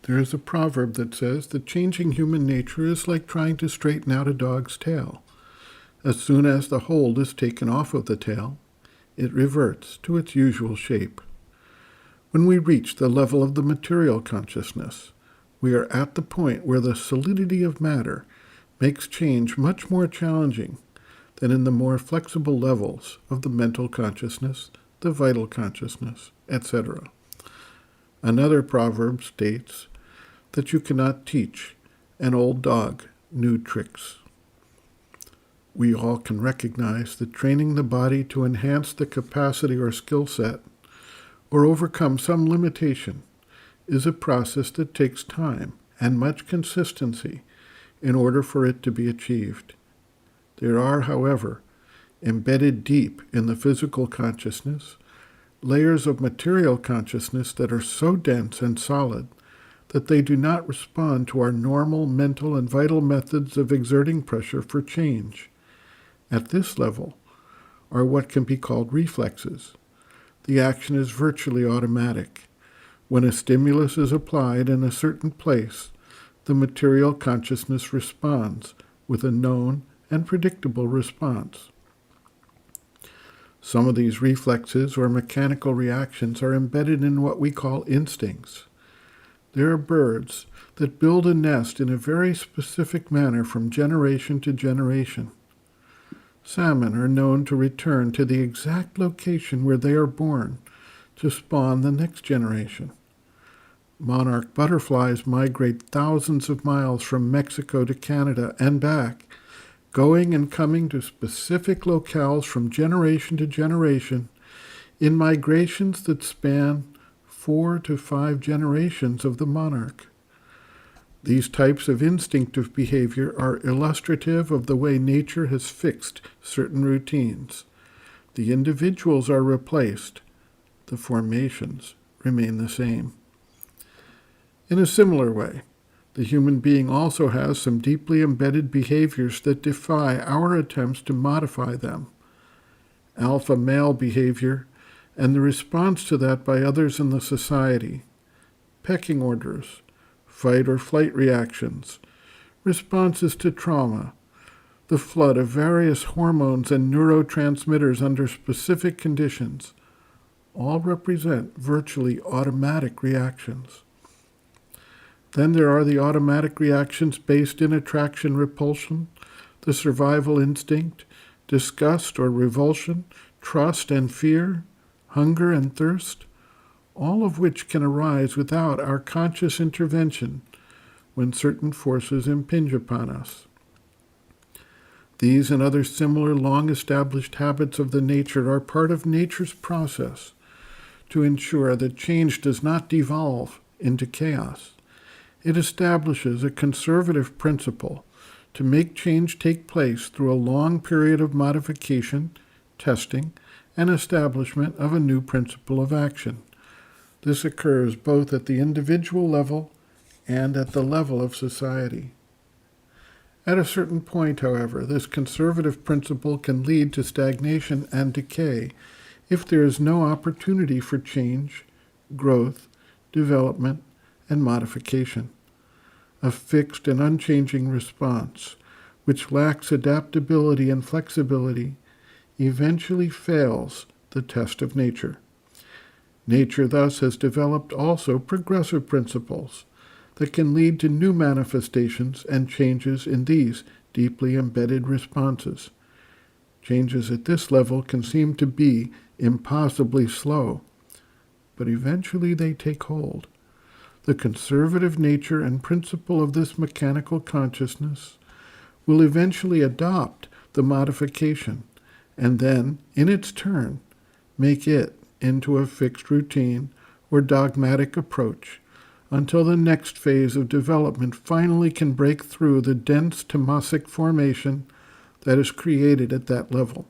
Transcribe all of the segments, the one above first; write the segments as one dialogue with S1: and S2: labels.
S1: There is a proverb that says that changing human nature is like trying to straighten out a dog's tail. As soon as the hold is taken off of the tail, it reverts to its usual shape. When we reach the level of the material consciousness, we are at the point where the solidity of matter makes change much more challenging than in the more flexible levels of the mental consciousness, the vital consciousness, etc. Another proverb states that you cannot teach an old dog new tricks. We all can recognize that training the body to enhance the capacity or skill set or overcome some limitation is a process that takes time and much consistency in order for it to be achieved. There are, however, embedded deep in the physical consciousness, layers of material consciousness that are so dense and solid that they do not respond to our normal mental and vital methods of exerting pressure for change. At this level are what can be called reflexes. The action is virtually automatic. When a stimulus is applied in a certain place, the material consciousness responds with a known and predictable response. Some of these reflexes or mechanical reactions are embedded in what we call instincts. There are birds that build a nest in a very specific manner from generation to generation. Salmon are known to return to the exact location where they are born to spawn the next generation. Monarch butterflies migrate thousands of miles from Mexico to Canada and back, going and coming to specific locales from generation to generation in migrations that span 4 to 5 generations of the monarch. These types of instinctive behavior are illustrative of the way nature has fixed certain routines. The individuals are replaced. The formations remain the same. In a similar way, the human being also has some deeply embedded behaviors that defy our attempts to modify them. Alpha male behavior and the response to that by others in the society, pecking orders, fight or flight reactions, responses to trauma, the flood of various hormones and neurotransmitters under specific conditions, all represent virtually automatic reactions. Then there are the automatic reactions based in attraction-repulsion, the survival instinct, disgust or revulsion, trust and fear, hunger and thirst, all of which can arise without our conscious intervention when certain forces impinge upon us. These and other similar long-established habits of the nature are part of nature's process to ensure that change does not devolve into chaos. It establishes a conservative principle to make change take place through a long period of modification, testing, and establishment of a new principle of action. This occurs both at the individual level and at the level of society. At a certain point, however, this conservative principle can lead to stagnation and decay if there is no opportunity for change, growth, development, and modification. A fixed and unchanging response, which lacks adaptability and flexibility, eventually fails the test of nature. Nature thus has developed also progressive principles that can lead to new manifestations and changes in these deeply embedded responses. Changes at this level can seem to be impossibly slow, but eventually they take hold. The conservative nature and principle of this mechanical consciousness will eventually adopt the modification and then, in its turn, make it into a fixed routine or dogmatic approach until the next phase of development finally can break through the dense tamasic formation that is created at that level.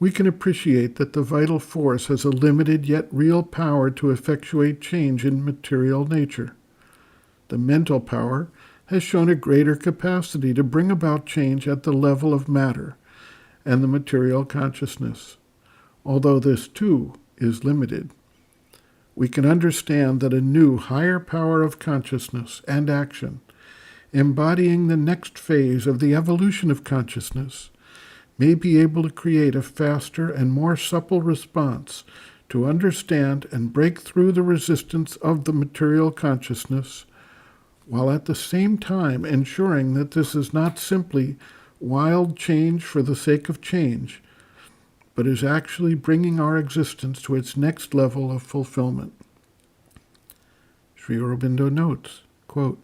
S1: We can appreciate that the vital force has a limited yet real power to effectuate change in material nature. The mental power has shown a greater capacity to bring about change at the level of matter and the material consciousness, although this too is limited. we can understand that a new, higher power of consciousness and action, embodying the next phase of the evolution of consciousness, may be able to create a faster and more supple response to understand and break through the resistance of the material consciousness, while at the same time ensuring that this is not simply wild change for the sake of change, but is actually bringing our existence to its next level of fulfillment. Sri Aurobindo notes, quote,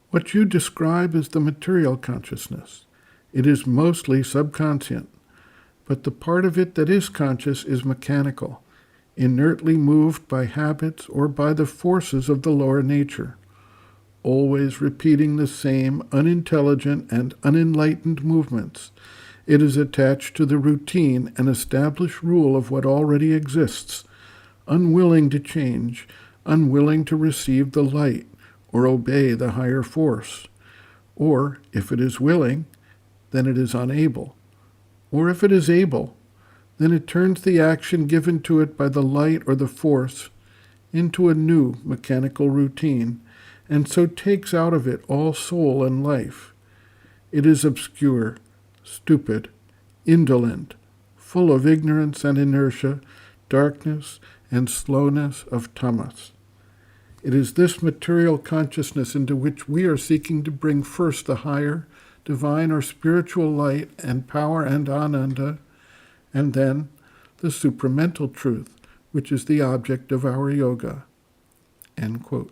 S1: "What you describe is the material consciousness. It is mostly subconscient, but the part of it that is conscious is mechanical, inertly moved by habits or by the forces of the lower nature, always repeating the same unintelligent and unenlightened movements. It is attached to the routine and established rule of what already exists, unwilling to change, unwilling to receive the light or obey the higher force. Or, if it is willing, then it is unable. Or if it is able, then it turns the action given to it by the light or the force into a new mechanical routine, and so takes out of it all soul and life. It is obscure, stupid, indolent, full of ignorance and inertia, darkness and slowness of tamas. It is this material consciousness into which we are seeking to bring first the higher, divine or spiritual light and power and ananda, and then the supramental truth, which is the object of our yoga." End quote.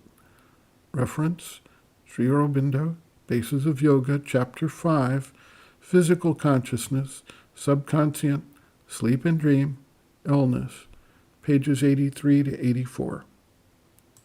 S1: Reference, Sri Aurobindo, Bases of Yoga, Chapter 5, Physical Consciousness, Subconscient, Sleep and Dream, Illness, pages 83 to 84.